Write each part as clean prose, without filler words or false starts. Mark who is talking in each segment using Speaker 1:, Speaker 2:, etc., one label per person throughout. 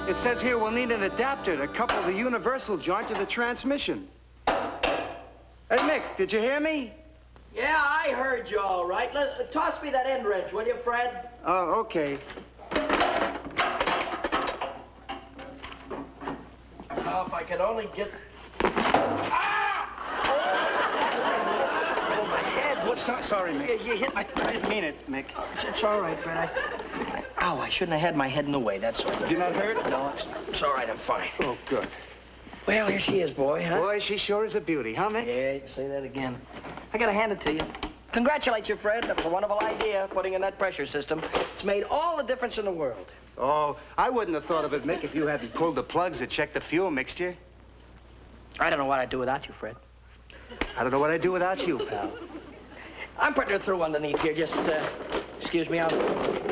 Speaker 1: It says here we'll need an adapter to couple the universal joint to the transmission. Hey, Mick, did you hear me?
Speaker 2: Yeah, I heard you all right. Toss me that end wrench, will you, Fred?
Speaker 1: Oh, okay.
Speaker 2: Oh, if I could only get... Ah! Oh, my head. What?
Speaker 1: Sorry, Mick.
Speaker 2: You hit...
Speaker 1: I didn't mean it, Mick.
Speaker 2: It's all right, Fred. Ow, I shouldn't have had my head in the way, that's all.
Speaker 1: You're not hurt?
Speaker 2: No, it's all right, I'm fine.
Speaker 1: Oh, good.
Speaker 2: Well, here she is, boy, huh?
Speaker 1: Boy, she sure is a beauty, huh, Mick?
Speaker 2: Yeah, you can say that again. I gotta hand it to you. Congratulate you, Fred. That was a wonderful idea, putting in that pressure system. It's made all the difference in the world.
Speaker 1: Oh, I wouldn't have thought of it, Mick, if you hadn't pulled the plugs that check the fuel mixture.
Speaker 2: I don't know what I'd do without you, Fred.
Speaker 1: I don't know what I'd do without you, pal.
Speaker 2: I'm putting her through underneath here. Just, excuse me, I'm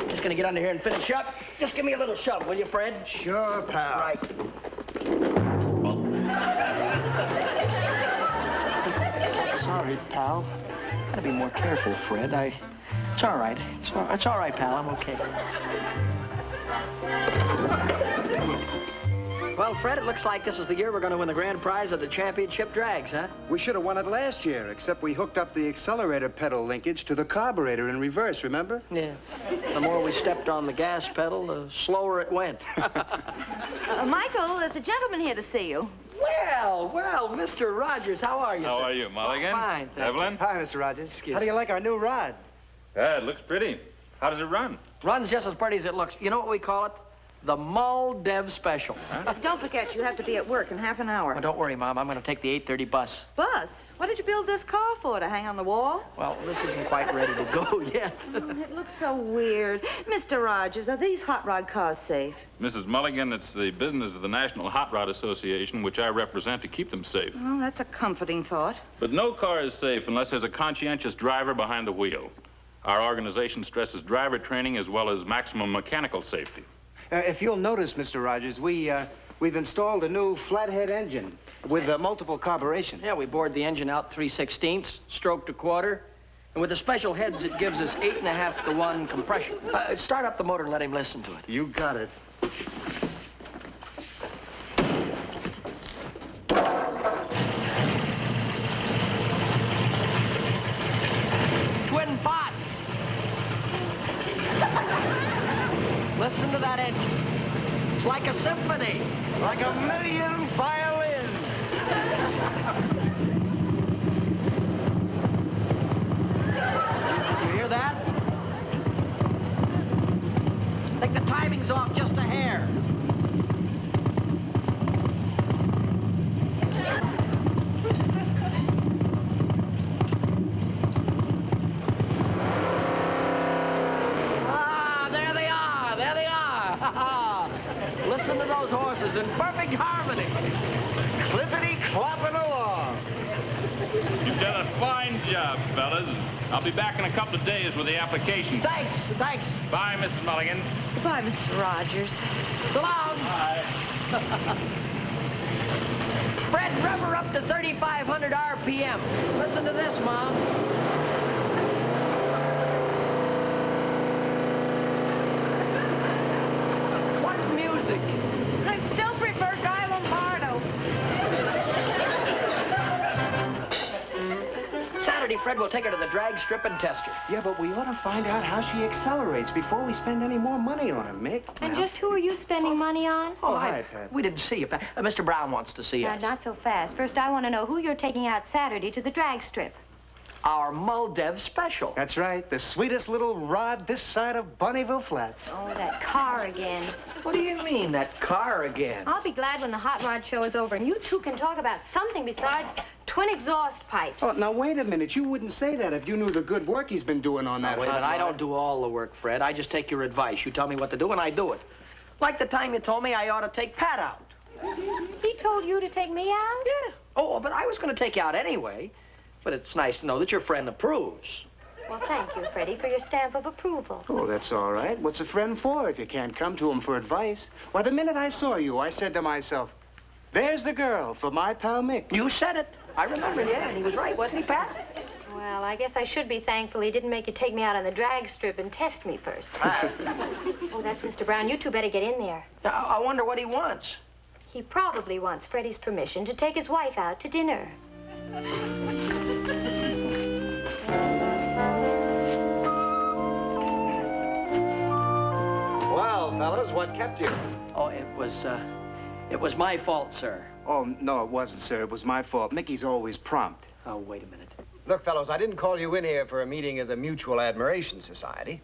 Speaker 2: just gonna get under here and finish up. Just give me a little shove, will you, Fred?
Speaker 1: Sure, pal.
Speaker 2: Right. Sorry, pal. Gotta be more careful, Fred. It's all right. It's all right, pal. I'm okay. Well, Fred, it looks like this is the year we're going to win the grand prize of the championship drags, huh?
Speaker 1: We should have won it last year, except we hooked up the accelerator pedal linkage to the carburetor in reverse, remember?
Speaker 2: Yeah. The more we stepped on the gas pedal, the slower it went.
Speaker 3: Michael, there's a gentleman here to see you.
Speaker 2: Well, Mr. Rogers, how are you,
Speaker 4: How
Speaker 2: sir?
Speaker 4: are you, Mulligan?
Speaker 2: Fine, thank
Speaker 4: Evelyn?
Speaker 1: Hi, Mr. Rogers.
Speaker 2: Excuse
Speaker 1: How do you like our new rod?
Speaker 4: Yeah, it looks pretty. How does it run?
Speaker 2: Runs just as pretty as it looks. You know what we call it? The Mull Dev Special.
Speaker 4: Huh?
Speaker 3: Don't forget, you have to be at work in half an hour.
Speaker 2: Oh, don't worry, Mom. I'm going to take the 8:30 bus.
Speaker 3: Bus? What did you build this car for, to hang on the wall?
Speaker 2: Well, this isn't quite ready to go yet.
Speaker 3: It looks so weird. Mr. Rogers, are these hot rod cars safe?
Speaker 4: Mrs. Mulligan, it's the business of the National Hot Rod Association, which I represent, to keep them safe.
Speaker 3: Well, that's a comforting thought.
Speaker 4: But no car is safe unless there's a conscientious driver behind the wheel. Our organization stresses driver training as well as maximum mechanical safety.
Speaker 1: If you'll notice, Mr. Rogers, we've installed a new flathead engine with multiple carburation.
Speaker 2: Yeah, we bored the engine out 3/16, stroked a quarter, and with the special heads, it gives us 8.5 to 1 compression. Start up the motor and let him listen to it.
Speaker 1: You got it.
Speaker 2: Twin pots. Listen to that engine. It's like a symphony.
Speaker 1: Like a million violins.
Speaker 2: Did you hear that? I think the timing's off just a hair. Listen to those horses in perfect harmony. Clippity-clopping along.
Speaker 4: You've done a fine job, fellas. I'll be back in a couple of days with the application.
Speaker 2: Thanks.
Speaker 4: Bye, Mrs. Mulligan.
Speaker 3: Goodbye, Mr. Rogers.
Speaker 2: So long.
Speaker 4: Bye.
Speaker 2: Fred, rev her up to 3,500 RPM. Listen to this, Mom. What music?
Speaker 3: I still prefer Guy Lombardo.
Speaker 2: Saturday, Fred, we'll take her to the drag strip and test her.
Speaker 1: Yeah, but we ought to find out how she accelerates before we spend any more money on her, Mick.
Speaker 5: And just who are you spending money on?
Speaker 1: Oh, hi, Pat.
Speaker 2: We didn't see you, Pat. Mr. Brown wants to see us.
Speaker 5: Not so fast. First, I want to know who you're taking out Saturday to the drag strip.
Speaker 2: Our Muldev special.
Speaker 1: That's right. The sweetest little rod this side of Bonneville Flats.
Speaker 5: Oh, that car again.
Speaker 2: What do you mean, that car again?
Speaker 5: I'll be glad when the hot rod show is over and you two can talk about something besides twin exhaust pipes.
Speaker 1: Oh, now, wait a minute. You wouldn't say that if you knew the good work he's been doing on that
Speaker 2: Wait a
Speaker 1: hot
Speaker 2: minute. I
Speaker 1: rod.
Speaker 2: don't do all the work, Fred. I just take your advice. You tell me what to do, and I do it. Like the time you told me I ought to take Pat out.
Speaker 5: He told you to take me out?
Speaker 2: Yeah. Oh, but I was going to take you out anyway. But it's nice to know that your friend approves.
Speaker 5: Well, thank you, Freddie, for your stamp of approval.
Speaker 1: Oh, that's all right. What's a friend for if you can't come to him for advice? Why, the minute I saw you, I said to myself, there's the girl for my pal Mick.
Speaker 2: You said it. I remember, yeah, and he was right, wasn't he, Pat?
Speaker 5: Well, I guess I should be thankful he didn't make you take me out on the drag strip and test me first. Oh, that's Mr. Brown. You two better get in there.
Speaker 2: I wonder what he wants.
Speaker 5: He probably wants Freddy's permission to take his wife out to dinner.
Speaker 1: Well, fellas, what kept you?
Speaker 2: Oh, it was my fault, sir.
Speaker 1: Oh, no, it wasn't, sir. It was my fault. Mickey's always prompt.
Speaker 2: Oh, wait a minute.
Speaker 6: Look, fellows, I didn't call you in here for a meeting of the Mutual Admiration Society.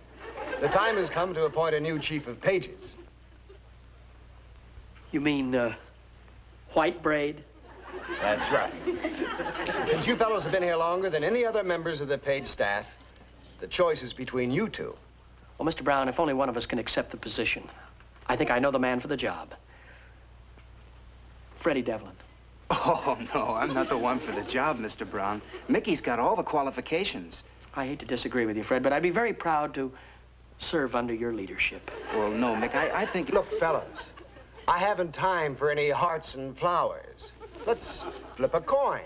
Speaker 6: The time has come to appoint a new chief of pages.
Speaker 2: You mean, white braid?
Speaker 6: That's right. Since you fellows have been here longer than any other members of the page staff, the choice is between you two.
Speaker 2: Well, Mr. Brown, if only one of us can accept the position, I think I know the man for the job. Freddie Devlin.
Speaker 1: Oh, no, I'm not the one for the job, Mr. Brown. Mickey's got all the qualifications.
Speaker 2: I hate to disagree with you, Fred, but I'd be very proud to serve under your leadership.
Speaker 1: Well, no, Mick, I think...
Speaker 6: Look, fellows, I haven't time for any hearts and flowers. Let's flip a coin.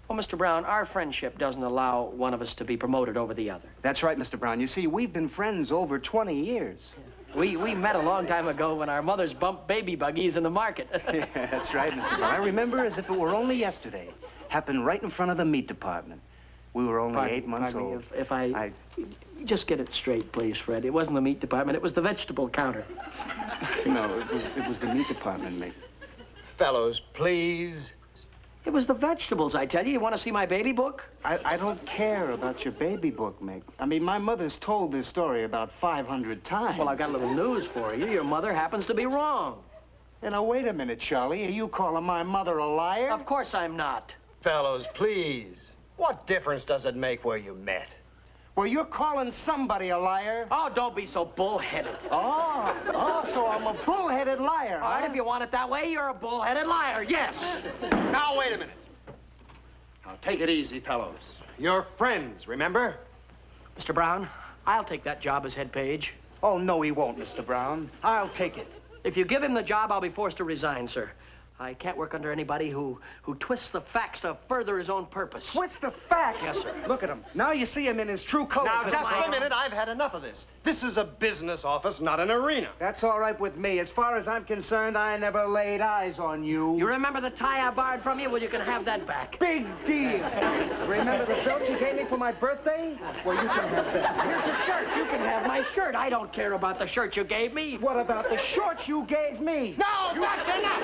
Speaker 2: Well, Mr. Brown, our friendship doesn't allow one of us to be promoted over the other.
Speaker 1: That's right, Mr. Brown. You see, we've been friends over 20 years.
Speaker 2: We met a long time ago when our mothers bumped baby buggies in the market.
Speaker 1: Yeah, that's right, Mr. Brown. I remember as if it were only yesterday. Happened right in front of the meat department. We were only 8 months
Speaker 2: pardon me,
Speaker 1: old.
Speaker 2: if I... Just get it straight, please, Fred. It wasn't the meat department. It was the vegetable counter.
Speaker 1: No, it was the meat department, Mick.
Speaker 6: Fellows, please.
Speaker 2: It was the vegetables, I tell you. You want to see my baby book?
Speaker 1: I don't care about your baby book, Mick. I mean, my mother's told this story about 500 times.
Speaker 2: Well, I've got a little news for you. Your mother happens to be wrong.
Speaker 1: And now, wait a minute, Charlie. Are you calling my mother a liar?
Speaker 2: Of course I'm not.
Speaker 6: Fellows, please. What difference does it make where you met?
Speaker 1: Well, you're calling somebody a liar.
Speaker 2: Oh, don't be so bullheaded.
Speaker 1: Oh, so I'm a bullheaded liar,
Speaker 2: All right,
Speaker 1: huh?
Speaker 2: if you want it that way, you're a bullheaded liar, yes.
Speaker 6: Now, wait a minute. Now, take it easy, fellows. You're friends, remember?
Speaker 2: Mr. Brown, I'll take that job as head page.
Speaker 1: Oh, no, he won't, Mr. Brown. I'll take it.
Speaker 2: If you give him the job, I'll be forced to resign, sir. I can't work under anybody who twists the facts to further his own purpose.
Speaker 1: What's the facts?
Speaker 2: Yes, sir.
Speaker 1: Look at him. Now you see him in his true colors.
Speaker 6: Now,
Speaker 1: Mr.
Speaker 6: just
Speaker 1: Brown.
Speaker 6: a minute. I've had enough of this. This is a business office, not an arena.
Speaker 1: That's all right with me. As far as I'm concerned, I never laid eyes on you.
Speaker 2: You remember the tie I borrowed from you? Well, you can have that back.
Speaker 1: Big deal. Remember the belt you gave me for my birthday? Well, you can have that.
Speaker 2: Here's the shirt. You can have my shirt. I don't care about the shirt you gave me.
Speaker 1: What about the shorts you gave me?
Speaker 6: No, that's enough!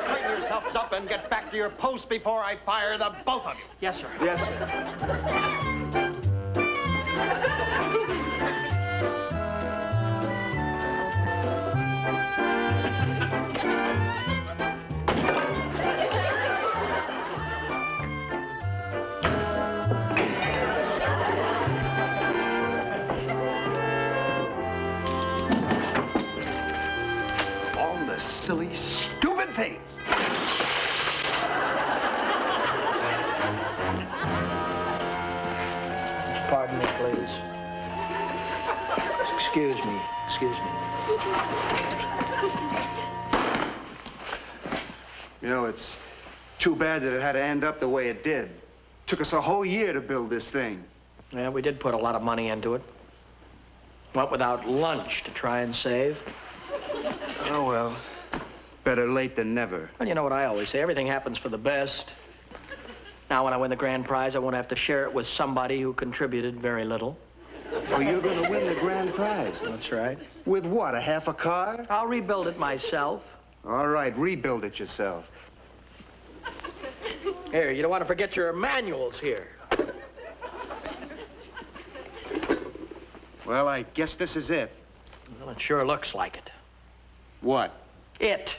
Speaker 6: Straighten yourselves up and get back to your post before I fire the both of you.
Speaker 2: Yes, sir.
Speaker 1: Yes, sir. All the silly, stupid things.
Speaker 2: Pardon me, please. Excuse me. Excuse me.
Speaker 1: You know, it's too bad that it had to end up the way it did. Took us a whole year to build this thing.
Speaker 2: Yeah, we did put a lot of money into it. Went without lunch to try and save.
Speaker 1: Oh, well. Better late than never.
Speaker 2: Well, you know what I always say. Everything happens for the best. Now, when I win the grand prize, I won't have to share it with somebody who contributed very little.
Speaker 1: Oh, you're going to win the grand prize.
Speaker 2: That's right.
Speaker 1: With what, a half a car?
Speaker 2: I'll rebuild it myself.
Speaker 1: All right, rebuild it yourself.
Speaker 2: Here, you don't want to forget your manuals here.
Speaker 1: Well, I guess this is it.
Speaker 2: Well, it sure looks like it.
Speaker 1: What?
Speaker 2: It.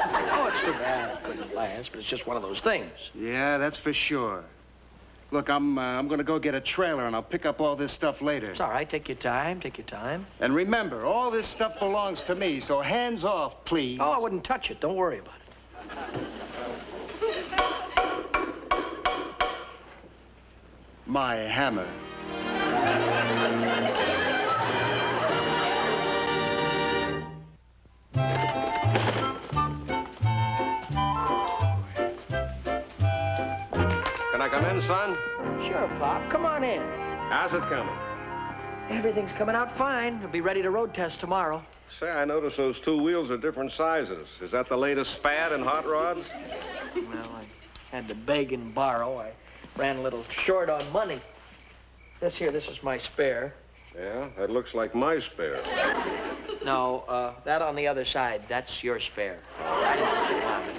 Speaker 2: Oh, it's too bad it couldn't last, but it's just one of those things.
Speaker 1: Yeah, that's for sure. Look, I'm going to go get a trailer, and I'll pick up all this stuff later.
Speaker 2: It's all right. Take your time. Take your time.
Speaker 1: And remember, all this stuff belongs to me, so hands off, please.
Speaker 2: Oh, I wouldn't touch it. Don't worry about it.
Speaker 1: My hammer.
Speaker 6: Can I come in?
Speaker 7: in, son?
Speaker 2: Sure, Pop. Come on in.
Speaker 7: How's it coming?
Speaker 2: Everything's coming out fine. We'll be ready to road test tomorrow.
Speaker 7: Say, I noticed those two wheels are different sizes. Is that the latest fad in hot rods?
Speaker 2: Well, I had to beg and borrow. I ran a little short on money. This is my spare.
Speaker 7: Yeah, that looks like my spare.
Speaker 2: No, that on the other side, that's your spare. I didn't think you wanted it.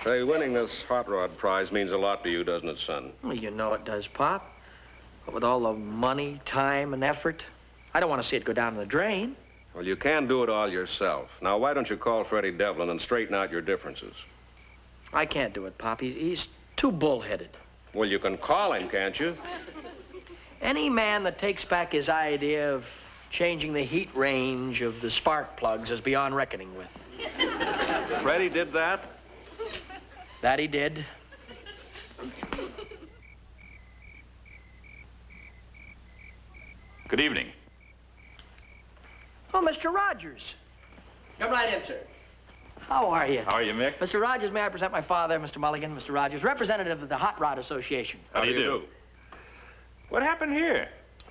Speaker 7: Say, winning this hot rod prize means a lot to you, doesn't it, son?
Speaker 2: Well, you know it does, Pop. But with all the money, time, and effort, I don't want to see it go down the drain.
Speaker 7: Well, you can do it all yourself. Now, why don't you call Freddie Devlin and straighten out your differences?
Speaker 2: I can't do it, Pop. He's too bullheaded.
Speaker 7: Well, you can call him, can't you?
Speaker 2: Any man that takes back his idea of changing the heat range of the spark plugs is beyond reckoning with.
Speaker 7: Freddie did that?
Speaker 2: That he did.
Speaker 4: Good evening.
Speaker 2: Oh, Mr. Rogers. Come right in, sir. How are you?
Speaker 4: How are you, Mick?
Speaker 2: Mr. Rogers, may I present my father, Mr. Mulligan, Mr. Rogers, representative of the Hot Rod Association.
Speaker 4: How do you do? What happened here?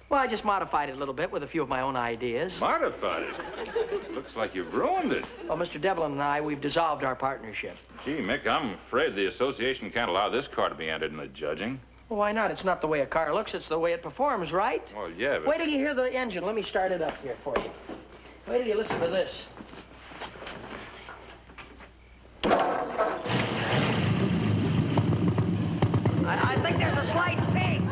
Speaker 2: Well, I just modified it a little bit with a few of my own ideas.
Speaker 4: Modified it. Looks like you've ruined it.
Speaker 2: Well, Mr. Devlin and I, we've dissolved our partnership.
Speaker 4: Gee, Mick, I'm afraid the association can't allow this car to be entered in the judging.
Speaker 2: Well, why not? It's not the way a car looks, it's the way it performs, right?
Speaker 4: Well, yeah, but...
Speaker 2: Wait till you hear the engine. Let me start it up here for you. Wait till you listen to this. I think there's a slight ping.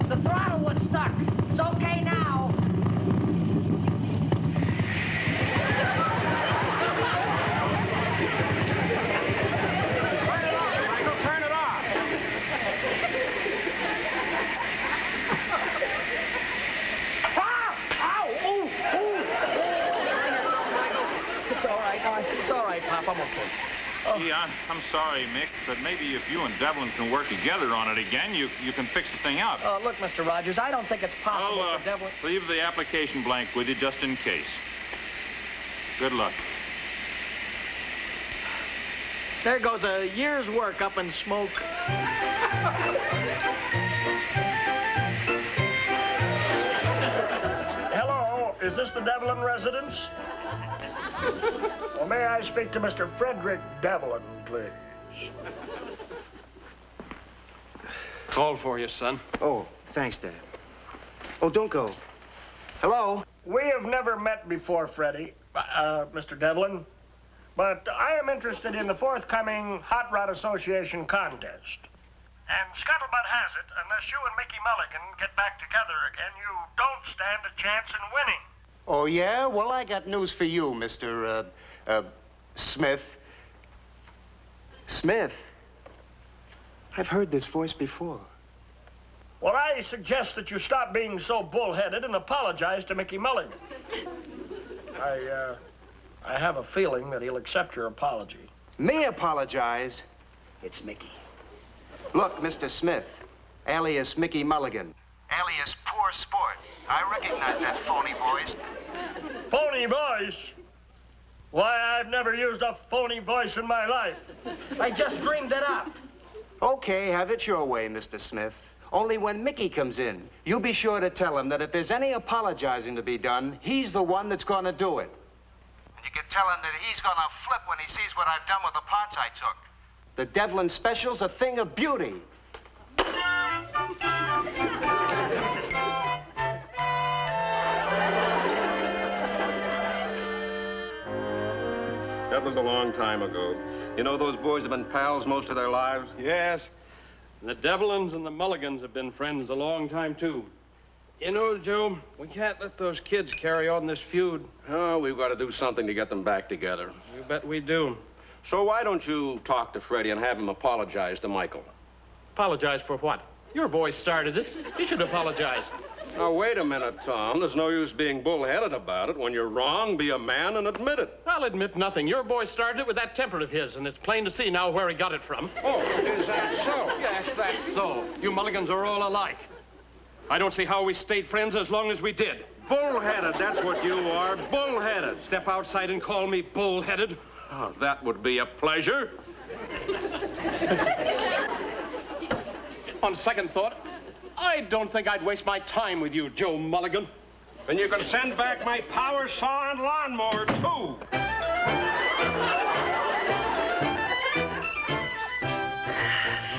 Speaker 2: The throttle was stuck. It's okay now.
Speaker 1: Turn it off.
Speaker 2: It's all right, Pop. I'm okay.
Speaker 4: Gee, I'm sorry, Mick, but maybe if you and Devlin can work together on it again, you can fix the thing out.
Speaker 2: Look, Mr. Rogers, I don't think it's possible
Speaker 4: I'll
Speaker 2: for Devlin...
Speaker 4: leave the application blank with you just in case. Good luck.
Speaker 2: There goes a year's work up in smoke.
Speaker 8: Hello, is this the Devlin residence? Well, may I speak to Mr. Frederick Devlin, please?
Speaker 6: Called for you, son.
Speaker 1: Oh, thanks, Dad. Oh, don't go. Hello?
Speaker 8: We have never met before, Freddie, Mr. Devlin, but I am interested in the forthcoming Hot Rod Association contest. And scuttlebutt has it, unless you and Mickey Mulligan get back together again, you don't stand a chance in winning.
Speaker 1: Oh, yeah? Well, I got news for you, Mr. Smith. Smith? I've heard this voice before.
Speaker 8: Well, I suggest that you stop being so bullheaded and apologize to Mickey Mulligan. I have a feeling that he'll accept your apology.
Speaker 1: Me apologize? It's Mickey. Look, Mr. Smith, alias Mickey Mulligan, alias Poor Sport. I recognize that phony voice.
Speaker 8: Phony voice? Why, I've never used a phony voice in my life.
Speaker 2: I just dreamed it up.
Speaker 1: Okay, have it your way, Mr. Smith. Only when Mickey comes in, you be sure to tell him that if there's any apologizing to be done, he's the one that's gonna do it. And you can tell him that he's gonna flip when he sees what I've done with the parts I took. The Devlin Special's a thing of beauty.
Speaker 7: That was a long time ago. You know, those boys have been pals most of their lives.
Speaker 9: Yes. And the Devlins and the Mulligans have been friends a long time, too. You know, Joe, we can't let those kids carry on this feud.
Speaker 7: Oh, we've got to do something to get them back together.
Speaker 9: You bet we do.
Speaker 7: So why don't you talk to Freddie and have him apologize to Michael?
Speaker 9: Apologize for what? Your boy started it. You should apologize.
Speaker 7: Now, wait a minute, Tom. There's no use being bullheaded about it. When you're wrong, be a man and admit it.
Speaker 9: I'll admit nothing. Your boy started it with that temper of his, and it's plain to see now where he got it from.
Speaker 7: Oh, is that so?
Speaker 9: Yes, that's so. You Mulligans are all alike. I don't see how we stayed friends as long as we did. Bullheaded, that's what you are. Bullheaded. Step outside and call me bullheaded. Oh, that would be a pleasure. On second thought, I don't think I'd waste my time with you, Joe Mulligan. And you can send back my power saw and lawnmower, too.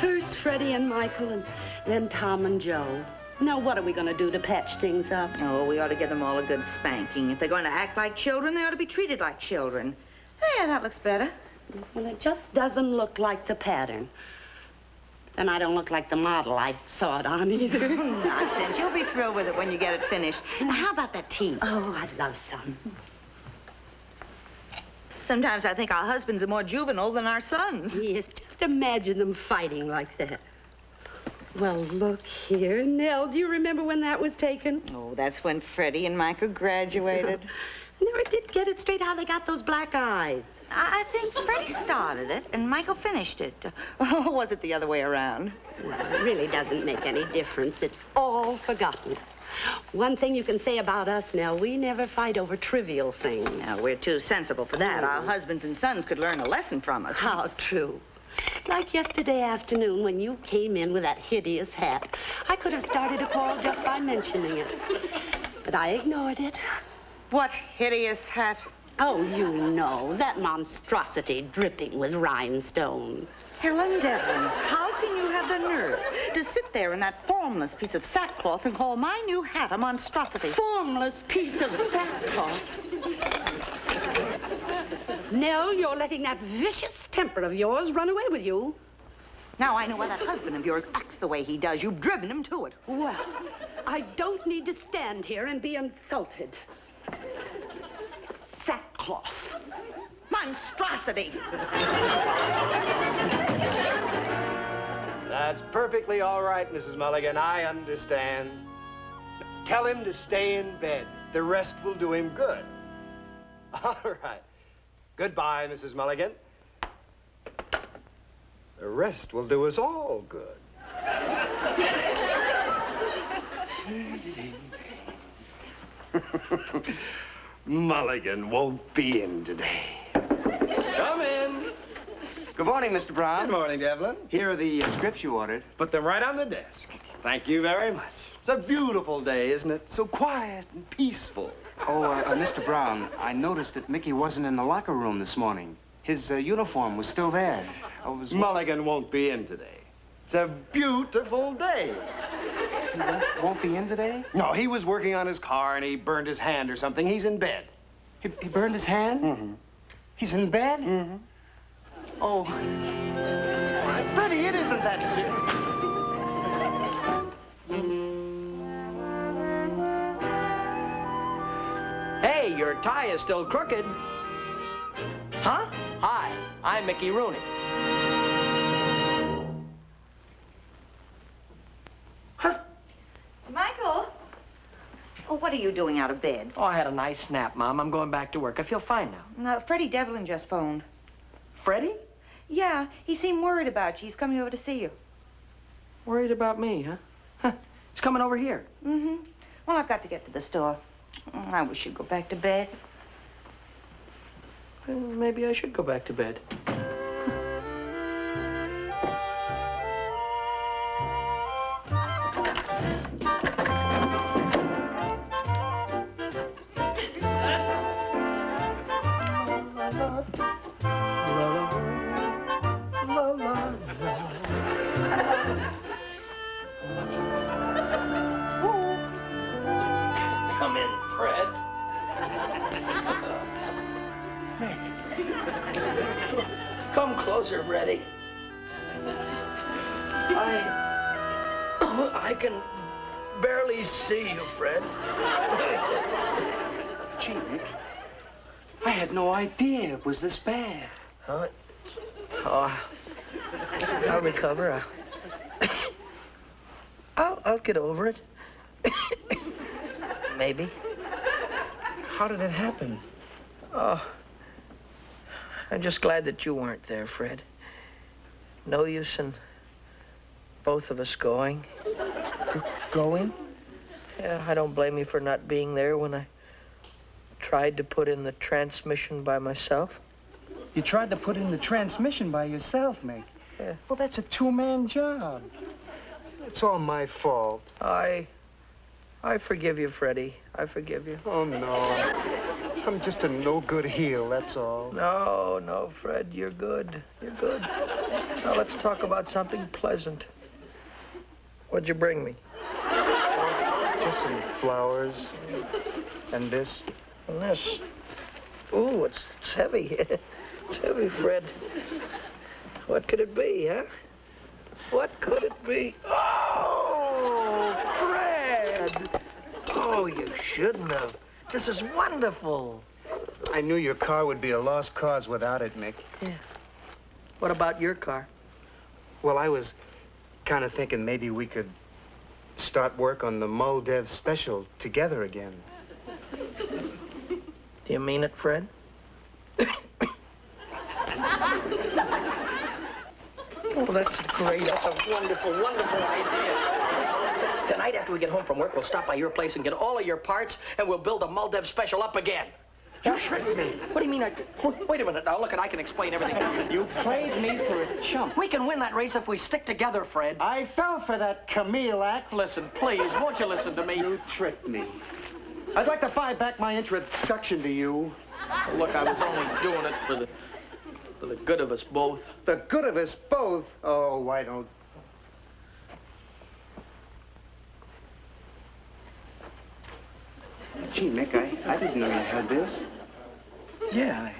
Speaker 10: First Freddie and Michael, and then Tom and Joe. Now, what are we going to do to patch things up?
Speaker 3: Oh, we ought to give them all a good spanking. If they're going to act like children, they ought to be treated like children. Yeah, that looks better.
Speaker 10: Well, it just doesn't look like the pattern. And I don't look like the model I saw it on either.
Speaker 3: Nonsense. You'll be thrilled with it when you get it finished. Now, how about that tea?
Speaker 10: Oh, I'd love some.
Speaker 3: Sometimes I think our husbands are more juvenile than our sons.
Speaker 10: Yes, just imagine them fighting like that. Well, look here. Nell, do you remember when that was taken?
Speaker 3: Oh, that's when Freddie and Michael graduated.
Speaker 10: Never did get it straight how they got those black eyes.
Speaker 3: I think Freddie started it and Michael finished it. Or was it the other way around?
Speaker 10: Well, it really doesn't make any difference. It's all forgotten. One thing you can say about us, Nell, we never fight over trivial things.
Speaker 3: Now, we're too sensible for that. Our husbands and sons could learn a lesson from us.
Speaker 10: How true. Like yesterday afternoon when you came in with that hideous hat. I could have started a quarrel just by mentioning it. But I ignored it.
Speaker 3: What hideous hat?
Speaker 10: Oh, you know, that monstrosity dripping with rhinestones.
Speaker 3: Helen Devlin, how can you have the nerve to sit there in that formless piece of sackcloth and call my new hat a monstrosity?
Speaker 10: Formless piece of sackcloth. Nell, you're letting that vicious temper of yours run away with you.
Speaker 3: Now I know why that husband of yours acts the way he does. You've driven him to it.
Speaker 10: Well, I don't need to stand here and be insulted. Sackcloth.
Speaker 3: Monstrosity.
Speaker 6: That's perfectly all right, Mrs. Mulligan. I understand. Tell him to stay in bed. The rest will do him good. All right. Goodbye, Mrs. Mulligan. The rest will do us all good. Mulligan won't be in today.
Speaker 1: Come in. Good morning, Mr. Brown.
Speaker 6: Good morning, Devlin.
Speaker 1: Here are the scripts you ordered.
Speaker 6: Put them right on the desk. Thank you very much. It's a beautiful day, isn't it? So quiet and peaceful.
Speaker 1: Oh, Mr. Brown, I noticed that Mickey wasn't in the locker room this morning. His uniform was still there.
Speaker 6: Mulligan won't be in today. It's a beautiful day.
Speaker 1: He won't be in today?
Speaker 6: No, he was working on his car and he burned his hand or something. He's in bed.
Speaker 1: He burned his hand?
Speaker 6: Mm-hmm.
Speaker 1: He's in bed?
Speaker 6: Mm-hmm.
Speaker 1: Oh.
Speaker 6: Freddie, it isn't that serious.
Speaker 2: Hey, your tie is still crooked. Huh? Hi, I'm Mickey Rooney.
Speaker 3: Michael? Oh, what are you doing out of bed?
Speaker 2: Oh, I had a nice nap, Mom. I'm going back to work. I feel fine now.
Speaker 3: Freddie Devlin just phoned.
Speaker 2: Freddie?
Speaker 3: Yeah, he seemed worried about you. He's coming over to see you.
Speaker 2: Worried about me, huh? He's coming over here.
Speaker 3: Mm-hmm. Well, I've got to get to the store. I wish you'd go back to bed.
Speaker 2: Well, maybe I should go back to bed. Come in, Fred. Come closer, Freddy. I can barely see you, Fred.
Speaker 1: Gee, Mick, I had no idea it was this bad.
Speaker 2: Oh, I'll recover. I'll get over it. Maybe.
Speaker 1: How did it happen?
Speaker 2: Oh, I'm just glad that you weren't there, Fred. No use in both of us going.
Speaker 1: Going?
Speaker 2: Yeah, I don't blame you for not being there when I tried to put in the transmission by myself.
Speaker 1: You tried to put in the transmission by yourself, Mick.
Speaker 2: Yeah.
Speaker 1: Well, that's a two-man job. It's all my fault.
Speaker 2: I forgive you, Freddy. I forgive you.
Speaker 1: Oh, no. I'm just a no-good heel, that's all.
Speaker 2: No, Fred, you're good. You're good. Now let's talk about something pleasant. What'd you bring me?
Speaker 1: Just some flowers. And this.
Speaker 2: And this. Ooh, it's heavy. It's heavy, Fred. What could it be, huh? What could it be? Oh, Fred! Oh, you shouldn't have. This is wonderful.
Speaker 1: I knew your car would be a lost cause without it, Mick.
Speaker 2: Yeah. What about your car?
Speaker 1: Well, I was kind of thinking maybe we could start work on the Moldev special together again.
Speaker 2: Do you mean it, Fred? Oh, that's great. That's a wonderful, wonderful idea. Tonight, after we get home from work, we'll stop by your place and get all of your parts, and we'll build a Moldev special up again.
Speaker 1: You tricked me.
Speaker 2: What do you mean Wait a minute now. Look, I can explain everything.
Speaker 1: You played me for a chump.
Speaker 2: We can win that race if we stick together, Fred.
Speaker 1: I fell for that Camille act.
Speaker 2: Listen, please, won't you listen to me?
Speaker 1: You tricked me. I'd like to buy back my introduction to you.
Speaker 2: Look, I was only doing it for the good of us both.
Speaker 1: The good of us both? Oh, why don't... Gee, Mick, I didn't know you had this.
Speaker 2: Yeah,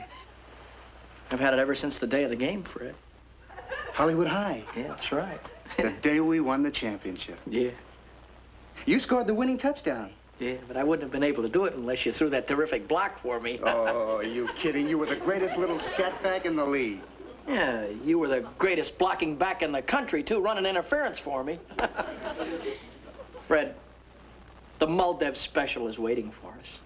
Speaker 2: I've had it ever since the day of the game, Fred.
Speaker 1: Hollywood High.
Speaker 2: Yeah, that's right.
Speaker 1: The day we won the championship.
Speaker 2: Yeah.
Speaker 1: You scored the winning touchdown.
Speaker 2: Yeah, but I wouldn't have been able to do it unless you threw that terrific block for me.
Speaker 1: Oh, are you kidding? You were the greatest little scat back in the league.
Speaker 2: Yeah, you were the greatest blocking back in the country, too, running interference for me. Fred, the Moldev special is waiting for us.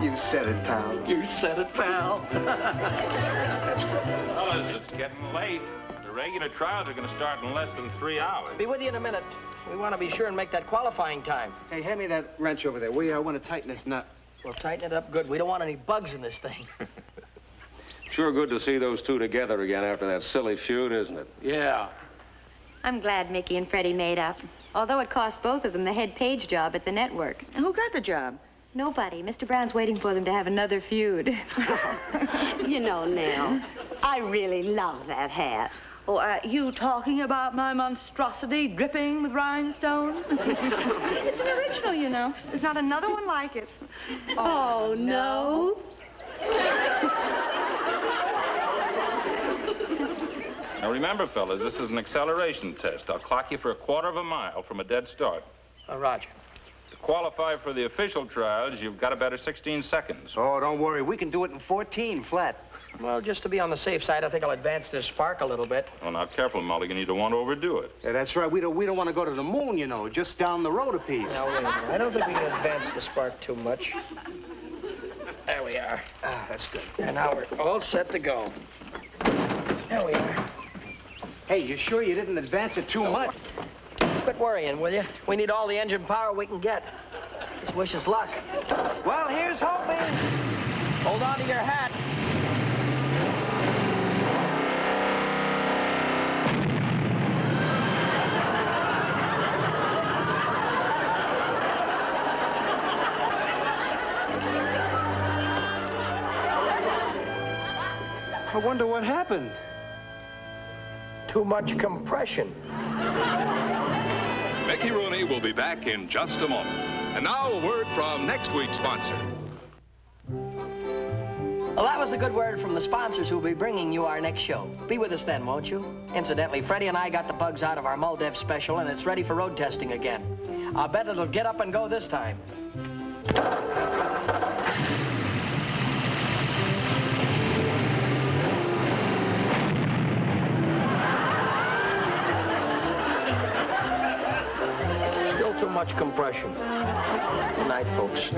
Speaker 1: You said it, pal.
Speaker 2: You said it, pal.
Speaker 1: That's good.
Speaker 4: Fellas, it's getting late. The regular trials are going to start in less than 3 hours.
Speaker 2: Be with you in a minute. We want to be sure and make that qualifying time.
Speaker 1: Hey, hand me that wrench over there, will you? I want to tighten this nut.
Speaker 2: We'll tighten it up good. We don't want any bugs in this thing.
Speaker 7: Sure good to see those two together again after that silly feud, isn't it?
Speaker 2: Yeah.
Speaker 5: I'm glad Mickey and Freddy made up. Although it cost both of them the head page job at the network.
Speaker 3: Who got the job?
Speaker 5: Nobody. Mr. Brown's waiting for them to have another feud.
Speaker 10: You know, Nell, I really love that hat.
Speaker 3: Oh, you talking about my monstrosity dripping with rhinestones? It's an original, you know. There's not another one like it.
Speaker 10: Oh, no?
Speaker 4: Now remember, fellas, this is an acceleration test. I'll clock you for 1/4 mile from a dead start.
Speaker 2: Roger.
Speaker 4: To qualify for the official trials, you've got a better 16 seconds.
Speaker 1: Oh, don't worry. We can do it in 14 flat.
Speaker 2: Well, just to be on the safe side, I think I'll advance this spark a little bit.
Speaker 4: Oh, now, careful, Mulligan. You don't want to overdo it.
Speaker 1: Yeah, that's right. We don't want to go to the moon, you know. Just down the road a piece.
Speaker 2: Now, wait a minute. I don't think we can advance the spark too much. There we are.
Speaker 1: Ah, that's good.
Speaker 2: And now we're all set to go. There we are.
Speaker 1: Hey, you sure you didn't advance it too much?
Speaker 2: Quit worrying, will you? We need all the engine power we can get. Just wish us luck.
Speaker 1: Well, here's hoping.
Speaker 2: Hold on to your hat.
Speaker 1: I wonder what happened.
Speaker 2: Too much compression.
Speaker 11: Mickey Rooney will be back in just a moment. And now a word from next week's sponsor.
Speaker 2: Well, that was the good word from the sponsors who will be bringing you our next show. Be with us then, won't you? Incidentally, Freddy and I got the bugs out of our Moldev special, and it's ready for road testing again. I'll bet it'll get up and go this time. Still too much compression. Good night, folks.